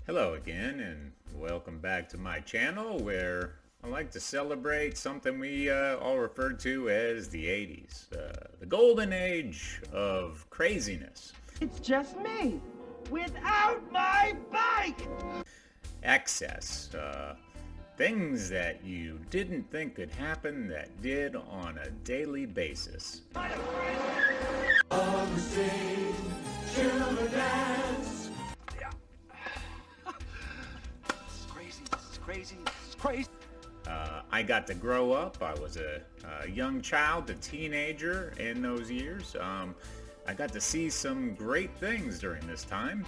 Hello again, and welcome back to my channel where I like to celebrate something we all refer to as the 80s, the golden age of craziness. It's just me, without my bike! Excess, things that you didn't think could happen that did on a daily basis. On the same children dance. This is crazy. I got to grow up. I was a young child, a teenager in those years. I got to see some great things during this time.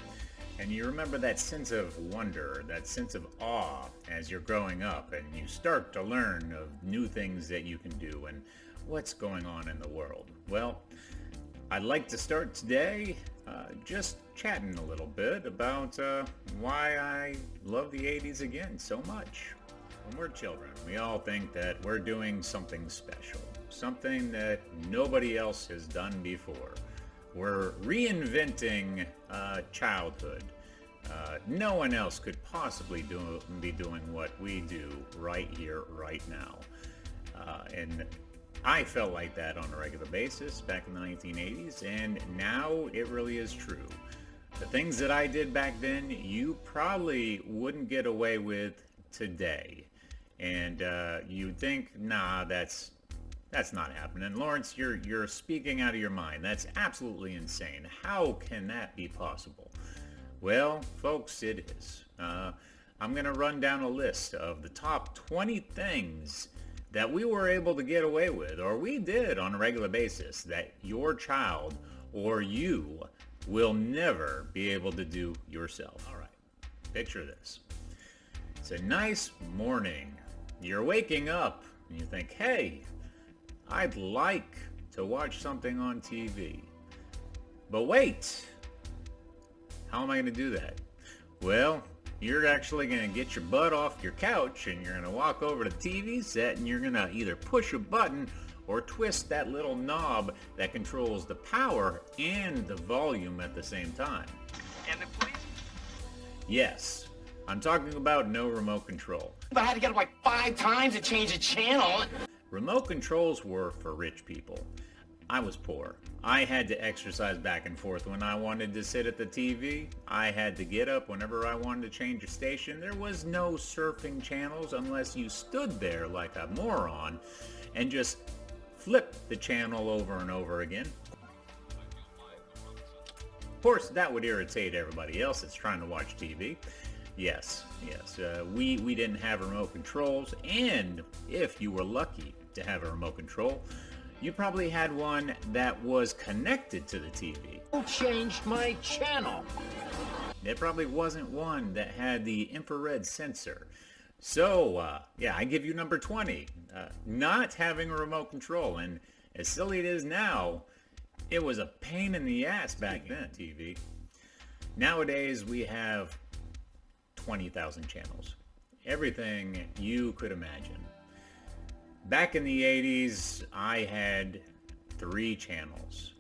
And you remember that sense of wonder, that sense of awe as you're growing up and you start to learn of new things that you can do and what's going on in the world. Well, I'd like to start today just chatting a little bit about why I love the 80s again so much. When we're children, we all think that we're doing something special, something that nobody else has done before. We're reinventing childhood. No one else could possibly be doing what we do right here, right now. And I felt like that on a regular basis back in the 1980s, and now it really is true. The things that I did back then, you probably wouldn't get away with today. And you'd think, nah, that's not happening. Lawrence, you're speaking out of your mind. That's absolutely insane. How can that be possible? Well, folks, it is. I'm going to run down a list of the top 20 things that we were able to get away with, or we did on a regular basis, that your child or you will never be able to do yourself. All right, picture this. It's a nice morning. You're waking up and you think, hey, I'd like to watch something on TV. But wait, how am I going to do that? Well, you're actually going to get your butt off your couch and you're going to walk over to the TV set and you're going to either push a button or twist that little knob that controls the power and the volume at the same time. And then please? Yes, I'm talking about no remote control. I had to get up like 5 times to change the channel. Remote controls were for rich people. I was poor. I had to exercise back and forth when I wanted to sit at the TV. I had to get up whenever I wanted to change a station. There was no surfing channels unless you stood there like a moron and just flipped the channel over and over again. Of course, that would irritate everybody else that's trying to watch TV. Yes. We didn't have remote controls, and if you were lucky to have a remote control, you probably had one that was connected to the TV. Who changed my channel? It probably wasn't one that had the infrared sensor. So, yeah, I give you number 20. Not having a remote control, and as silly it is now, it was a pain in the ass back then, TV. Nowadays, we have 20,000 channels. Everything you could imagine. Back in the 80s, I had 3 channels.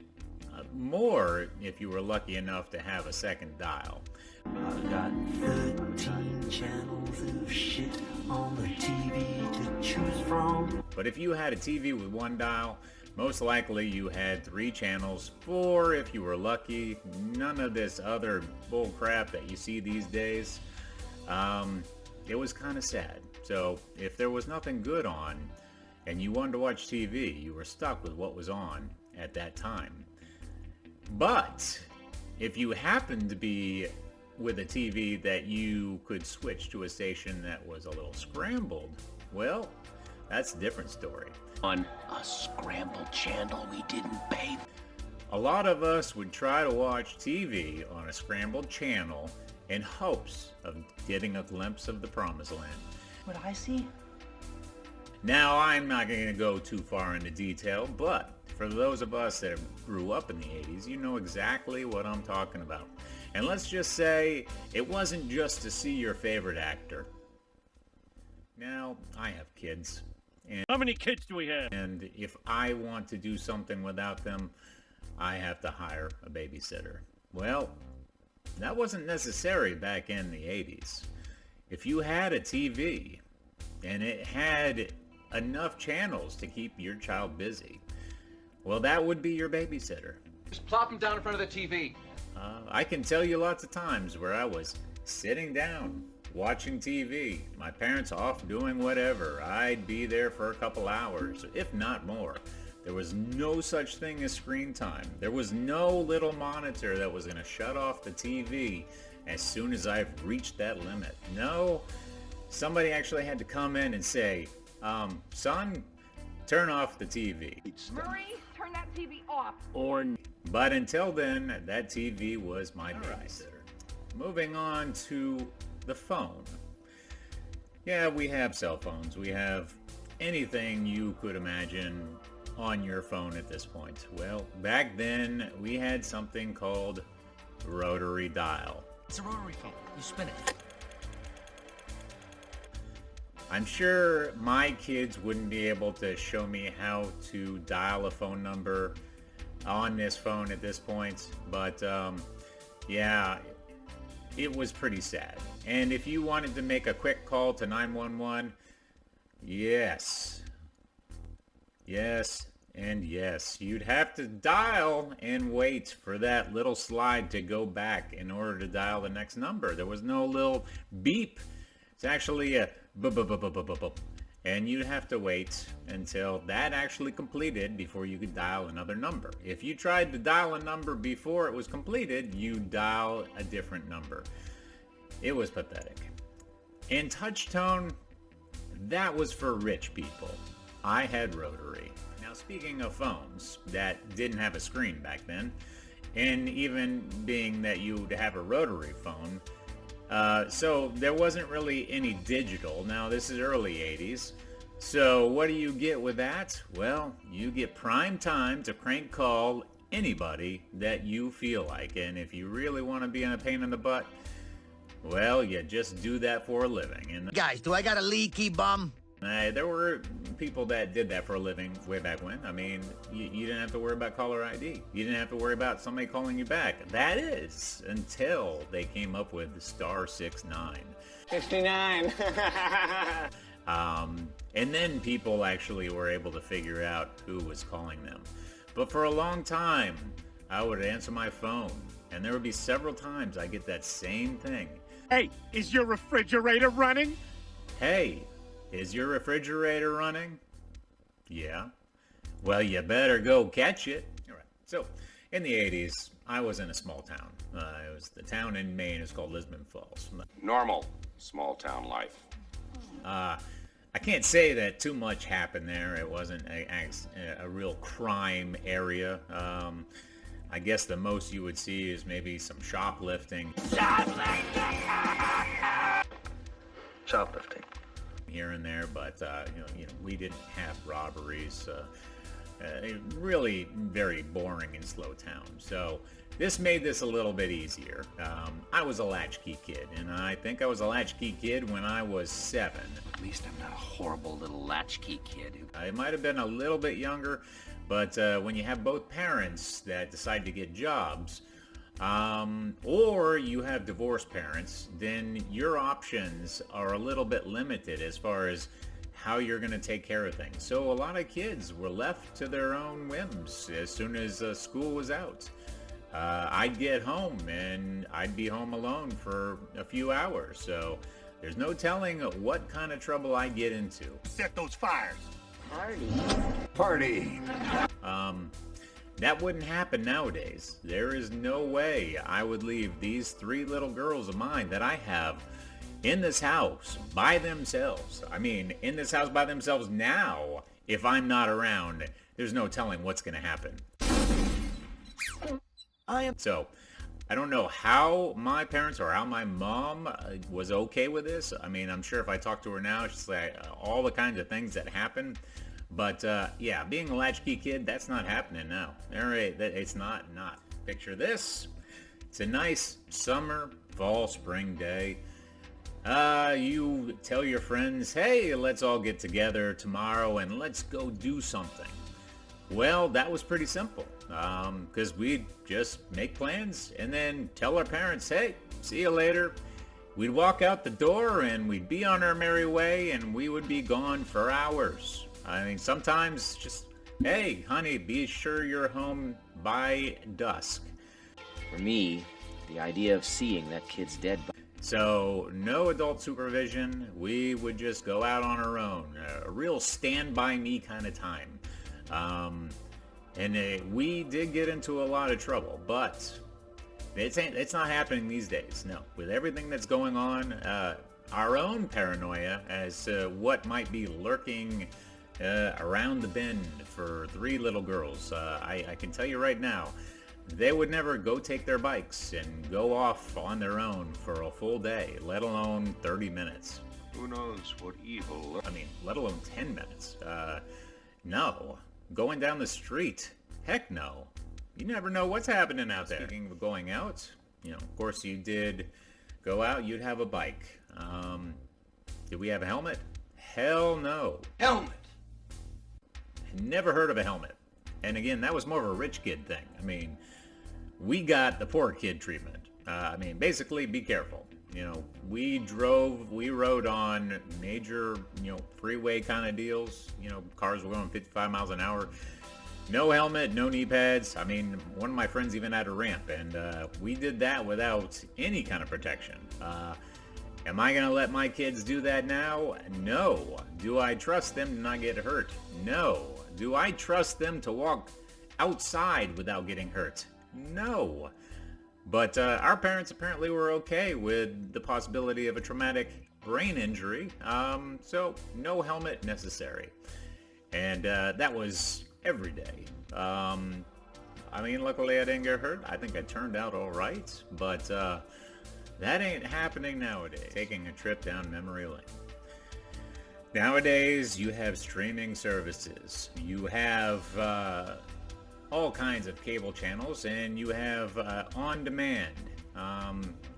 More if you were lucky enough to have a second dial. I've got 13 channels of shit on the TV to choose from. But if you had a TV with 1 dial, most likely you had 3 channels, 4 if you were lucky. None of this other bull crap that you see these days. It was kind of sad. So if there was nothing good on and you wanted to watch TV, you were stuck with what was on at that time. But if you happened to be with a TV that you could switch to a station that was a little scrambled, well, that's a different story. On a scrambled channel we didn't pay. A lot of us would try to watch TV on a scrambled channel in hopes of getting a glimpse of the promised land. What I see? Now, I'm not going to go too far into detail, but for those of us that grew up in the 80s, you know exactly what I'm talking about. And let's just say it wasn't just to see your favorite actor. Now, I have kids. And how many kids do we have? And if I want to do something without them, I have to hire a babysitter. Well, that wasn't necessary back in the 80s. If you had a TV and it had enough channels to keep your child busy, well, that would be your babysitter. Just plop him down in front of the TV. I can tell you lots of times where I was sitting down, watching TV, my parents off doing whatever. I'd be there for a couple hours, if not more. There was no such thing as screen time. There was no little monitor that was going to shut off the TV as soon as I've reached that limit. No, somebody actually had to come in and say, son, turn off the TV. Murray, turn that TV off. But until then, that TV was my babysitter. Moving on to the phone. Yeah, we have cell phones. We have anything you could imagine on your phone at this point. Well, back then, we had something called rotary dial. It's a rotary phone. You spin it. I'm sure my kids wouldn't be able to show me how to dial a phone number on this phone at this point, but yeah, it was pretty sad. And if you wanted to make a quick call to 911, yes, and yes, you'd have to dial and wait for that little slide to go back in order to dial the next number. There was no little beep. It's actually a bup, and you'd have to wait until that actually completed before you could dial another number. If you tried to dial a number before it was completed, you dial a different number. It was pathetic. And touch tone, that was for rich people. I had rotary. Now, speaking of phones that didn't have a screen back then, and even being that you would have a rotary phone, so there wasn't really any digital. Now, this is early 80s. So what do you get with that? Well, you get prime time to crank call anybody that you feel like. And if you really want to be in a pain in the butt, well, you just do that for a living. And Guys, do I got a leaky bum? there were people that did that for a living way back when. I mean, you didn't have to worry about caller ID. You didn't have to worry about somebody calling you back. That is until they came up with the *69. 59. And then people actually were able to figure out who was calling them. But for a long time, I would answer my phone, and there would be several times I get that same thing. Hey, is your refrigerator running? Hey, is your refrigerator running? Yeah. Well, you better go catch it. All right. So, in the 80s, I was in a small town. It was the town in Maine. It's called Lisbon Falls. Normal small town life. I can't say that too much happened there. It wasn't a real crime area. I guess the most you would see is maybe some shoplifting. Shoplifting. Here and there, but we didn't have robberies. Really very boring and slow town. So this made this a little bit easier. I was a latchkey kid, and I think I was a latchkey kid when I was 7. At least I'm not a horrible little latchkey kid who... I might have been a little bit younger, but when you have both parents that decide to get jobs, or you have divorced parents, then your options are a little bit limited as far as how you're going to take care of things. So a lot of kids were left to their own whims as soon as school was out. I'd get home and I'd be home alone for a few hours. So there's no telling what kind of trouble I'd get into. Set those fires. Party. That wouldn't happen nowadays. There is no way I would leave these 3 little girls of mine that I have in this house by themselves. I mean, in this house by themselves now. If I'm not around, there's no telling what's going to happen. So, I don't know how my parents or how my mom was okay with this. I mean, I'm sure if I talk to her now, she'd say all the kinds of things that happen. But yeah, being a latchkey kid, that's not happening now. All right, it's not. Picture this. It's a nice summer, fall, spring day. You tell your friends, hey, let's all get together tomorrow and let's go do something. Well, that was pretty simple, because we'd just make plans and then tell our parents, hey, see you later. We'd walk out the door and we'd be on our merry way, and we would be gone for hours. I mean, sometimes just, hey, honey, be sure you're home by dusk. For me, the idea of seeing that kid's dead body. So no adult supervision. We would just go out on our own. A real stand by me kind of time. We did get into a lot of trouble, but it's not happening these days. No, with everything that's going on, our own paranoia as to what might be lurking around the bend for 3 little girls. I can tell you right now, they would never go take their bikes and go off on their own for a full day, let alone 30 minutes. Who knows what evil... I mean, let alone 10 minutes. No. Going down the street? Heck no. You never know what's happening out there. Speaking of going out, of course you did go out, you'd have a bike. Did we have a helmet? Hell no. Helmet! Never heard of a helmet. And again, that was more of a rich kid thing. I mean, we got the poor kid treatment. Basically, be careful. We rode on major, freeway kind of deals. Cars were going 55 miles an hour. No helmet, no knee pads. One of my friends even had a ramp, and we did that without any kind of protection. Am I going to let my kids do that now? No. Do I trust them to not get hurt? No. Do I trust them to walk outside without getting hurt? No. But our parents apparently were okay with the possibility of a traumatic brain injury, so no helmet necessary. And that was every day. Luckily I didn't get hurt. I think I turned out all right, but that ain't happening nowadays. Taking a trip down memory lane. Nowadays, you have streaming services. You have all kinds of cable channels, and you have on-demand,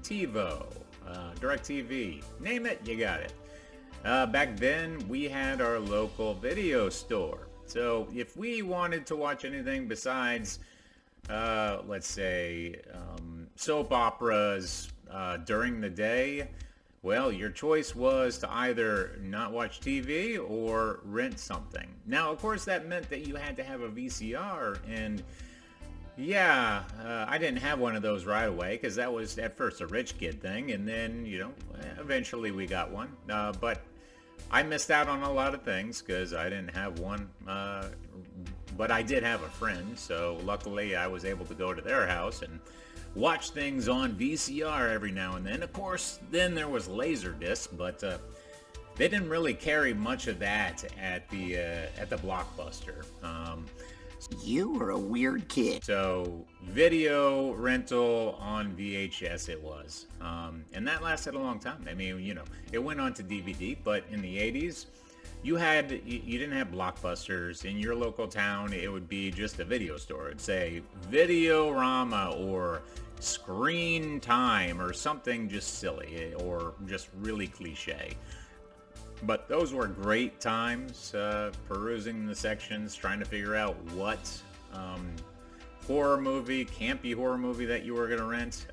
TiVo, DirecTV, name it, you got it. Back then, we had our local video store. So if we wanted to watch anything besides, let's say, soap operas during the day, well, your choice was to either not watch TV or rent something. Now, of course, that meant that you had to have a VCR, and yeah, I didn't have one of those right away because that was at first a rich kid thing, and then, eventually we got one. But I missed out on a lot of things because I didn't have one, but I did have a friend, so luckily I was able to go to their house and watch things on VCR every now and then. Of course, then there was Laserdisc, but they didn't really carry much of that at the Blockbuster. You were a weird kid. So video rental on VHS it was, and that lasted a long time. It went on to DVD, but in the 80s, you didn't have Blockbusters in your local town. It would be just a video store. It'd say Videorama or Screen Time or something just silly or just really cliche. But those were great times, perusing the sections, trying to figure out what campy horror movie that you were going to rent.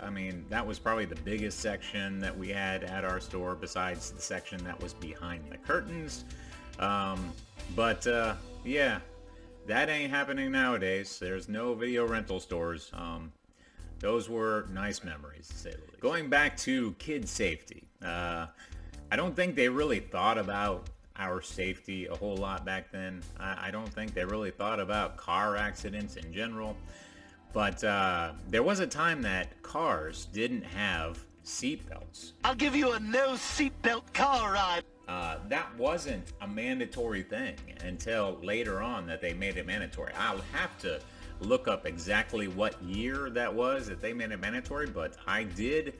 That was probably the biggest section that we had at our store besides the section that was behind the curtains. Yeah, that ain't happening nowadays. There's no video rental stores. Those were nice memories, to say the least. Going back to kid safety, I don't think they really thought about our safety a whole lot back then. I don't think they really thought about car accidents in general. But there was a time that cars didn't have seatbelts. I'll give you a no seatbelt car ride. That wasn't a mandatory thing until later on that they made it mandatory. I'll have to look up exactly what year that was that they made it mandatory, but I did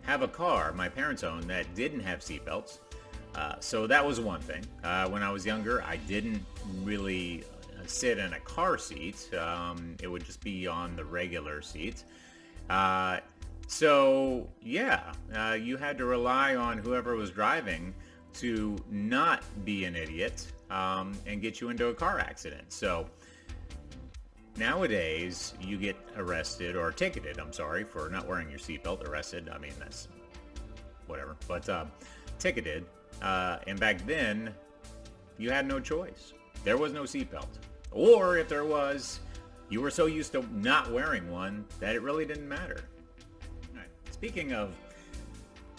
have a car my parents owned that didn't have seatbelts. So that was one thing. When I was younger, I didn't really sit in a car seat. It would just be on the regular seat. So yeah, you had to rely on whoever was driving to not be an idiot and get you into a car accident. So Nowadays, you get arrested or ticketed, I'm sorry, for not wearing your seatbelt. Arrested, I mean, that's whatever. But ticketed. And back then, you had no choice. There was no seatbelt. Or if there was, you were so used to not wearing one that it really didn't matter. All right. Speaking of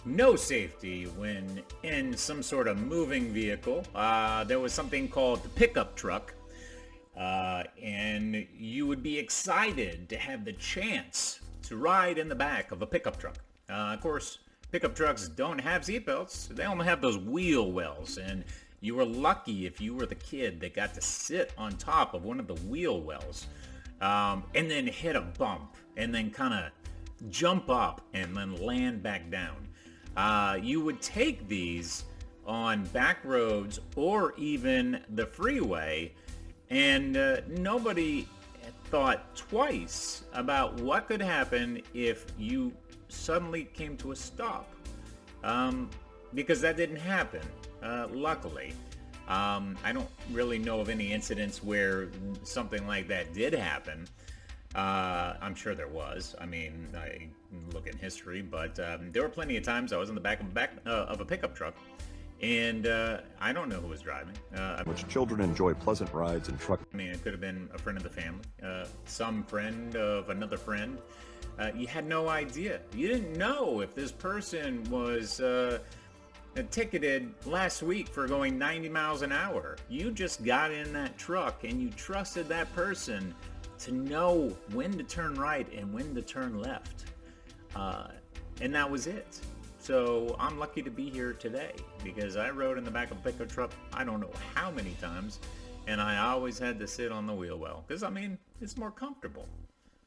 no safety when in some sort of moving vehicle, there was something called the pickup truck. And you would be excited to have the chance to ride in the back of a pickup truck. Of course, pickup trucks don't have seatbelts. They only have those wheel wells, and you were lucky if you were the kid that got to sit on top of one of the wheel wells, and then hit a bump, and then kind of jump up and then land back down. You would take these on back roads or even the freeway, and nobody thought twice about what could happen if you suddenly came to a stop, because that didn't happen, luckily. I don't really know of any incidents where something like that did happen. I'm sure there was. I mean, I look in history, but there were plenty of times I was in the back of a pickup truck, and I don't know who was driving. Which children enjoy pleasant rides in truck. I mean, it could have been a friend of the family, some friend of another friend. You had no idea. You didn't know if this person was ticketed last week for going 90 miles an hour. You just got in that truck and you trusted that person to know when to turn right and when to turn left. And that was it. So I'm lucky to be here today because I rode in the back of a pickup truck I don't know how many times, and I always had to sit on the wheel well because, I mean, it's more comfortable.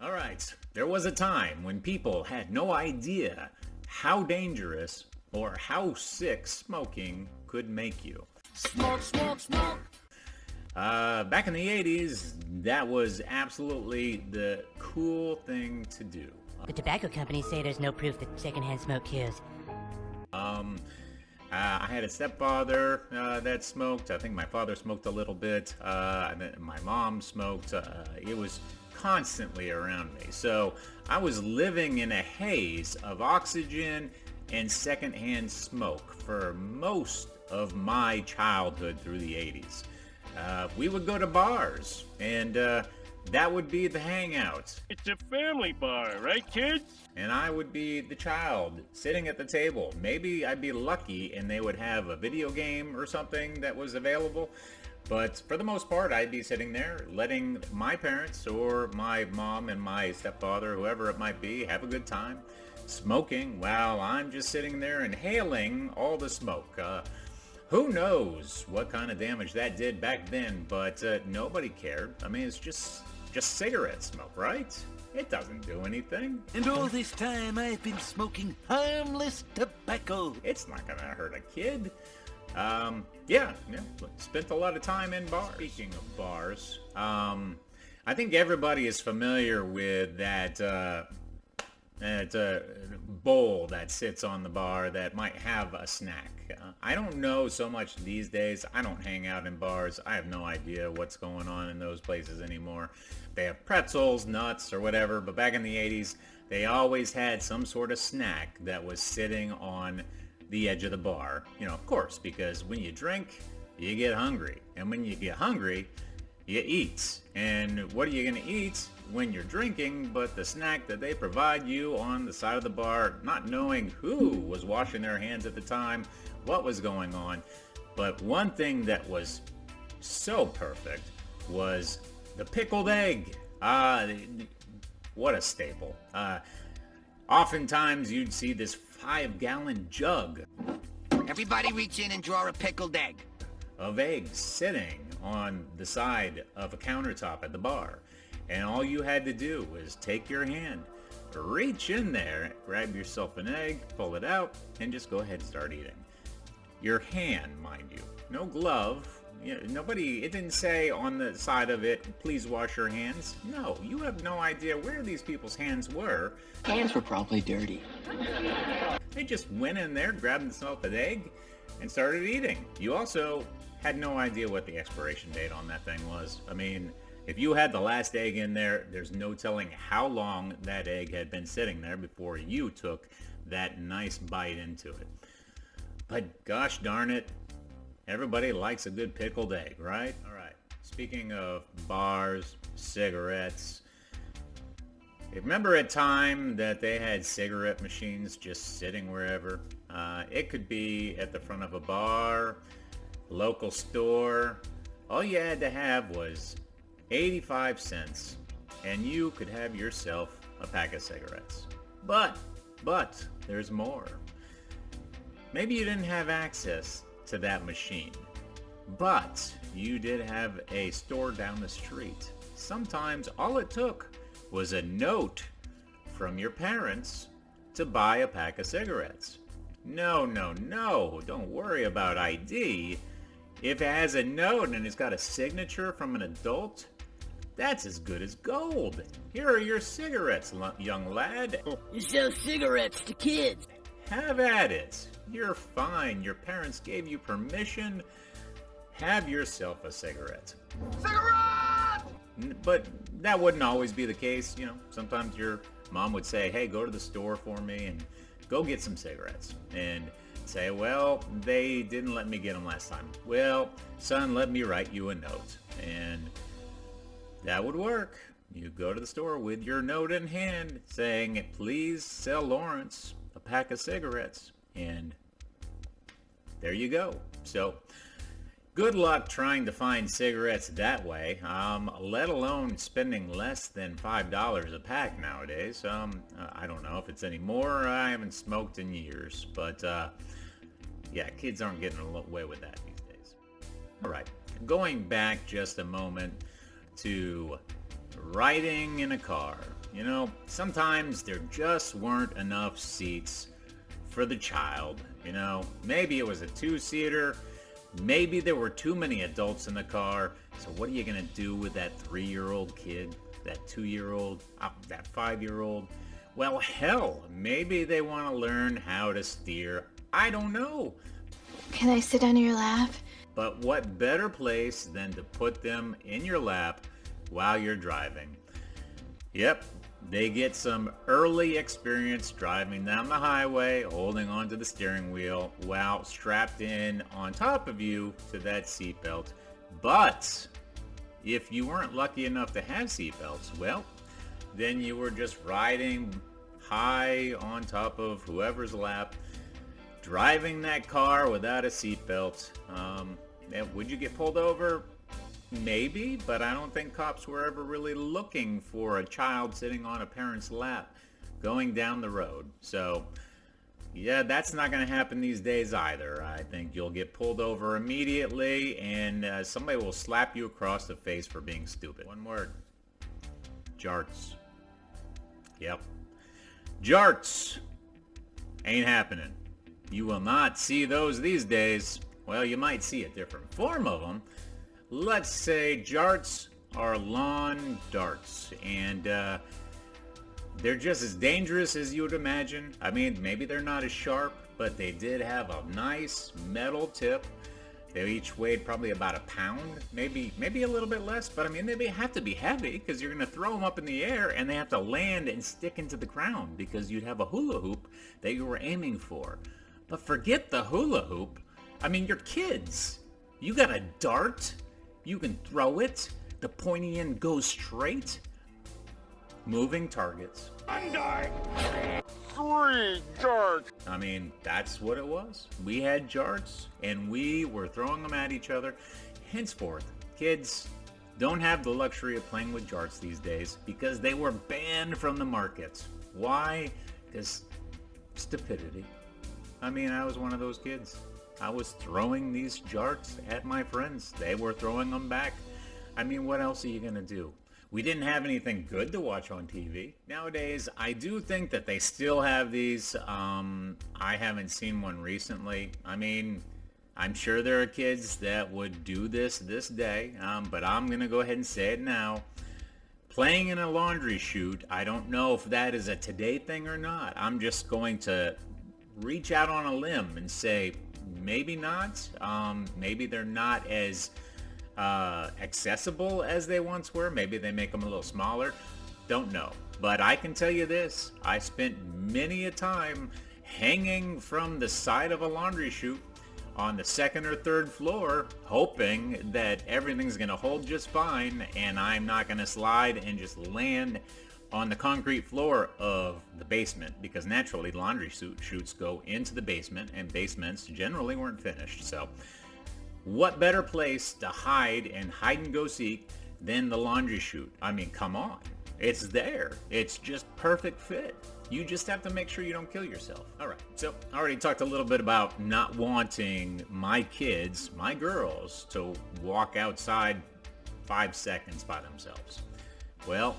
All right, there was a time when people had no idea how dangerous or how sick smoking could make you. Smoke, smoke, smoke. Back in the 80s, that was absolutely the cool thing to do. The tobacco companies say there's no proof that secondhand smoke kills. I had a stepfather that smoked. I think my father smoked a little bit. My mom smoked. It was constantly around me. So I was living in a haze of oxygen and secondhand smoke for most of my childhood through the 80s. We would go to bars, and that would be the hangout. It's a family bar, right, kids? And I would be the child sitting at the table. Maybe I'd be lucky and they would have a video game or something that was available. But for the most part, I'd be sitting there letting my parents or my mom and my stepfather, whoever it might be, have a good time smoking while I'm just sitting there inhaling all the smoke. Who knows what kind of damage that did back then, but nobody cared. I mean, it's just cigarette smoke, right? It doesn't do anything. And all this time I've been smoking harmless tobacco. It's not gonna hurt a kid. Yeah, spent a lot of time in bars. Speaking of bars, I think everybody is familiar with that bowl that sits on the bar that might have a snack. I don't know so much these days. I don't hang out in bars. I have no idea what's going on in those places anymore. They have pretzels, nuts, or whatever, but back in the 80s, they always had some sort of snack that was sitting on the edge of the bar. You know, of course, because when you drink, you get hungry. And when you get hungry, you eat. And what are you going to eat when you're drinking but the snack that they provide you on the side of the bar, not knowing who was washing their hands at the time, what was going on. But one thing that was so perfect was the pickled egg. What a staple. Oftentimes you'd see this 5-gallon jug. Everybody reach in and draw a pickled egg. Of eggs sitting on the side of a countertop at the bar. And all you had to do was take your hand, reach in there, grab yourself an egg, pull it out, and just go ahead and start eating. Your hand, mind you. No glove. Nobody, it didn't say on the side of it, please wash your hands. No, you have no idea where these people's hands were. Hands were probably dirty. They just went in there, grabbed themselves an egg, and started eating. You also had no idea what the expiration date on that thing was. I mean, If you had the last egg in there, there's no telling how long that egg had been sitting there before you took that nice bite into it. But gosh darn it, everybody likes a good pickled egg, right? All right, speaking of bars, cigarettes, remember a time that they had cigarette machines just sitting wherever? It could be at the front of a bar, local store. All you had to have was 85 cents and you could have yourself a pack of cigarettes. But there's more. Maybe you didn't have access to that machine, but you did have a store down the street. Sometimes all it took was a note from your parents to buy a pack of cigarettes. No, don't worry about ID. If it has a note and it's got a signature from an adult, that's as good as gold. Here are your cigarettes, young lad. You sell cigarettes to kids. Have at it. You're fine. Your parents gave you permission. Have yourself a cigarette. Cigarette! But that wouldn't always be the case. You know, sometimes your mom would say, hey, go to the store for me and go get some cigarettes. And say, well, they didn't let me get them last time. Well, son, let me write you a note. And that would work. You go to the store with your note in hand saying, please sell Lawrence a pack of cigarettes. And there you go. So good luck trying to find cigarettes that way, let alone spending less than $5 a pack nowadays. I don't know if it's any more. I haven't smoked in years, but yeah, kids aren't getting away with that these days. All right, going back just a moment to riding in a car. You know, sometimes there just weren't enough seats for the child. You know, maybe it was a two-seater. Maybe there were too many adults in the car. So what are you going to do with that 3-year-old kid, that 2-year-old, that 5-year-old? Well, hell, maybe they want to learn how to steer. I don't know. Can I sit on your lap? But what better place than to put them in your lap while you're driving? Yep, they get some early experience driving down the highway, holding onto the steering wheel while strapped in on top of you to that seatbelt. But if you weren't lucky enough to have seatbelts, well, then you were just riding high on top of whoever's lap, driving that car without a seatbelt. Would you get pulled over? Maybe, but I don't think cops were ever really looking for a child sitting on a parent's lap going down the road. So, yeah, that's not going to happen these days either. I think you'll get pulled over immediately and somebody will slap you across the face for being stupid. One word. Jarts. Yep. Jarts. Ain't happening. You will not see those these days. Well, you might see a different form of them. Let's say jarts are lawn darts, and they're just as dangerous as you would imagine. I mean, maybe they're not as sharp, but they did have a nice metal tip. They each weighed probably about a pound, maybe a little bit less, but I mean, they have to be heavy because you're going to throw them up in the air and they have to land and stick into the ground because you'd have a hula hoop that you were aiming for. But forget the hula hoop. I mean, you're kids. You got a dart. You can throw it. The pointy end goes straight. Moving targets. One dart. 3 darts. I mean, that's what it was. We had jarts, and we were throwing them at each other. Henceforth, kids don't have the luxury of playing with jarts these days because they were banned from the markets. Why? Because stupidity. I mean, I was one of those kids. I was throwing these jarts at my friends. They were throwing them back. I mean, what else are you going to do? We didn't have anything good to watch on TV. Nowadays, I do think that they still have these. I haven't seen one recently. I mean, I'm sure there are kids that would do this day, but I'm going to go ahead and say it now. Playing in a laundry chute, I don't know if that is a today thing or not. I'm just going to reach out on a limb and say maybe not. Maybe they're not as accessible as they once were. Maybe they make them a little smaller. Don't know. But I can tell you this, I spent many a time hanging from the side of a laundry chute on the second or third floor, hoping that everything's gonna hold just fine and I'm not gonna slide and just land on the concrete floor of the basement, because naturally laundry chutes go into the basement, and basements generally weren't finished. So what better place to hide and go seek than the laundry chute? I mean, come on. It's there. It's just perfect fit. You just have to make sure you don't kill yourself. All right, so I already talked a little bit about not wanting my kids, my girls, to walk outside 5 seconds by themselves. Well,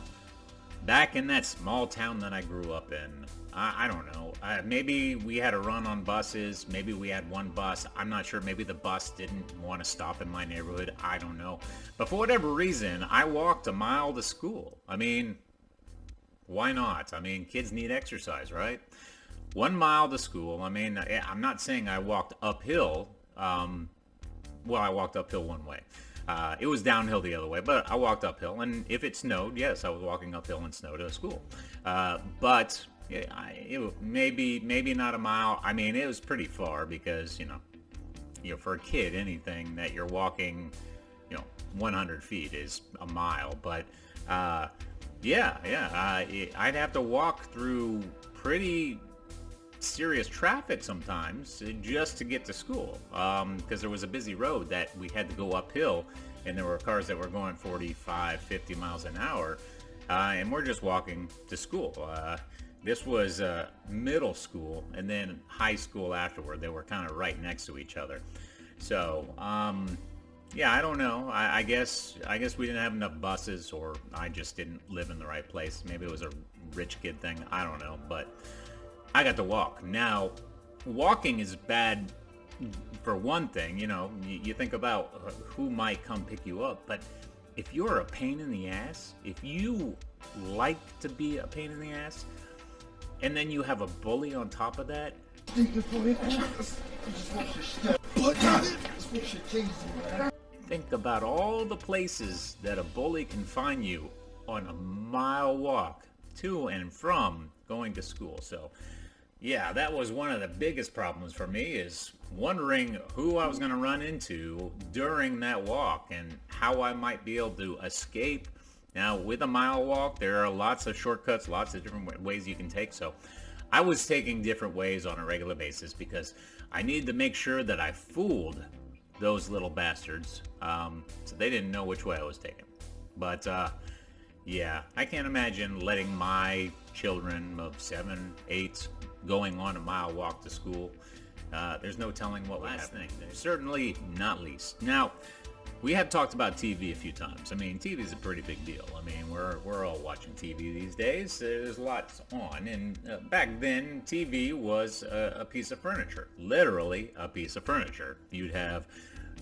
back in that small town that I grew up in, I don't know, maybe we had a run on buses, maybe we had one bus, I'm not sure, maybe the bus didn't want to stop in my neighborhood, I don't know. But for whatever reason, I walked a mile to school. I mean, why not? I mean, kids need exercise, right? 1 mile to school. I mean, I'm not saying I walked uphill. Well, I walked uphill one way. It was downhill the other way, but I walked uphill, and if it snowed, yes, I was walking uphill in snow to school. But maybe not a mile. I mean, it was pretty far because, you know, for a kid, anything that you're walking, 100 feet is a mile. But I'd have to walk through pretty serious traffic sometimes just to get to school, because there was a busy road that we had to go uphill, and there were cars that were going 45, 50 miles an hour, and we're just walking to school. This was middle school and then high school afterward. They were kind of right next to each other. So I don't know. I guess we didn't have enough buses, or I just didn't live in the right place. Maybe it was a rich kid thing. I don't know, but I got to walk. Now, walking is bad for one thing. You think about who might come pick you up, but if you're a pain in the ass, if you like to be a pain in the ass, and then you have a bully on top of that, think about all the places that a bully can find you on a mile walk to and from going to school. So yeah, that was one of the biggest problems for me, is wondering who I was going to run into during that walk and how I might be able to escape. Now, with a mile walk, there are lots of shortcuts, lots of different ways you can take. So I was taking different ways on a regular basis because I needed to make sure that I fooled those little bastards, so they didn't know which way I was taking. But I can't imagine letting my children of 7, 8 going on a mile walk to school. There's no telling what would happen. Certainly not least. Now, we have talked about TV a few times. I mean, TV is a pretty big deal. I mean, we're all watching TV these days. There's lots on, and back then, TV was a piece of furniture. Literally a piece of furniture. You'd have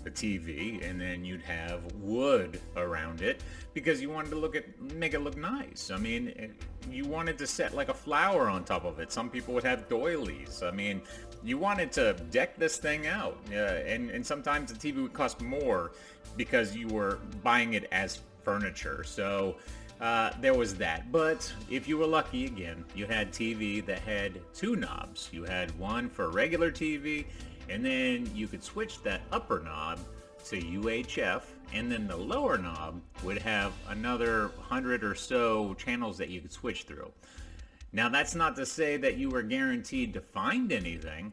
the TV, and then you'd have wood around it because you wanted to make it look nice. I mean, you wanted to set like a flower on top of it. Some people would have doilies. I mean, you wanted to deck this thing out, and sometimes the TV would cost more because you were buying it as furniture. So there was that. But if you were lucky, again, you had TV that had 2 knobs. You had one for regular TV, and then you could switch that upper knob to UHF, and then the lower knob would have another 100 or so channels that you could switch through. Now, that's not to say that you were guaranteed to find anything,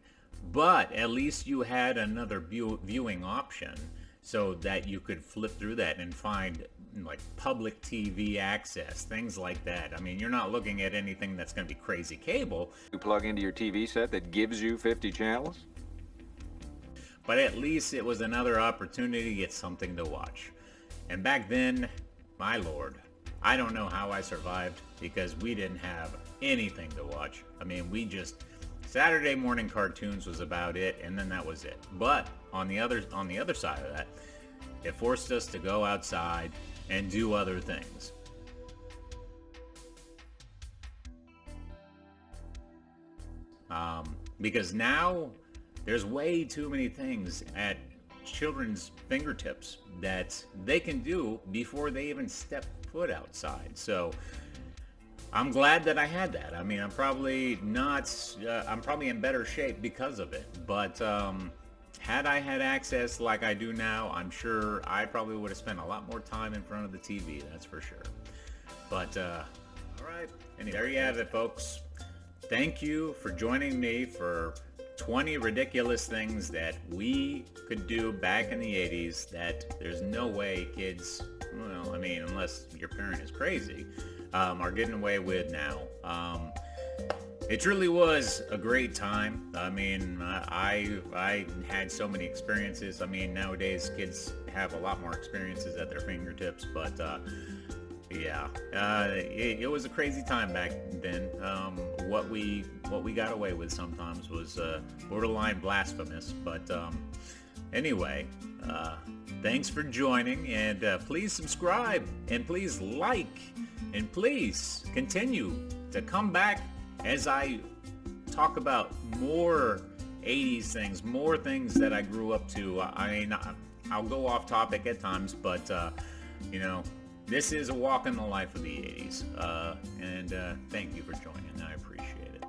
but at least you had another viewing option so that you could flip through that and find like public TV access, things like that. I mean, you're not looking at anything that's going to be crazy cable. You plug into your TV set that gives you 50 channels? But at least it was another opportunity to get something to watch. And back then, my lord, I don't know how I survived because we didn't have anything to watch. I mean, Saturday morning cartoons was about it, and then that was it. But on the other side of that, it forced us to go outside and do other things. Because now there's way too many things at children's fingertips that they can do before they even step foot outside. So I'm glad that I had that. I mean, I'm probably in better shape because of it. But had I had access like I do now, I'm sure I probably would have spent a lot more time in front of the TV, that's for sure. But, all right. And there you have it, folks. Thank you for joining me for 20 ridiculous things that we could do back in the 80s that there's no way kids, well, I mean, unless your parent is crazy, are getting away with now. It truly was a great time. I mean, I had so many experiences. I mean, nowadays kids have a lot more experiences at their fingertips, but yeah, it was a crazy time back then. What we got away with sometimes was borderline blasphemous. But anyway, thanks for joining, and please subscribe, and please like, and please continue to come back as I talk about more 80s things, more things that I grew up to. I mean, I'll go off topic at times, but you know, this is a walk in the life of the 80s. And thank you for joining. I appreciate it.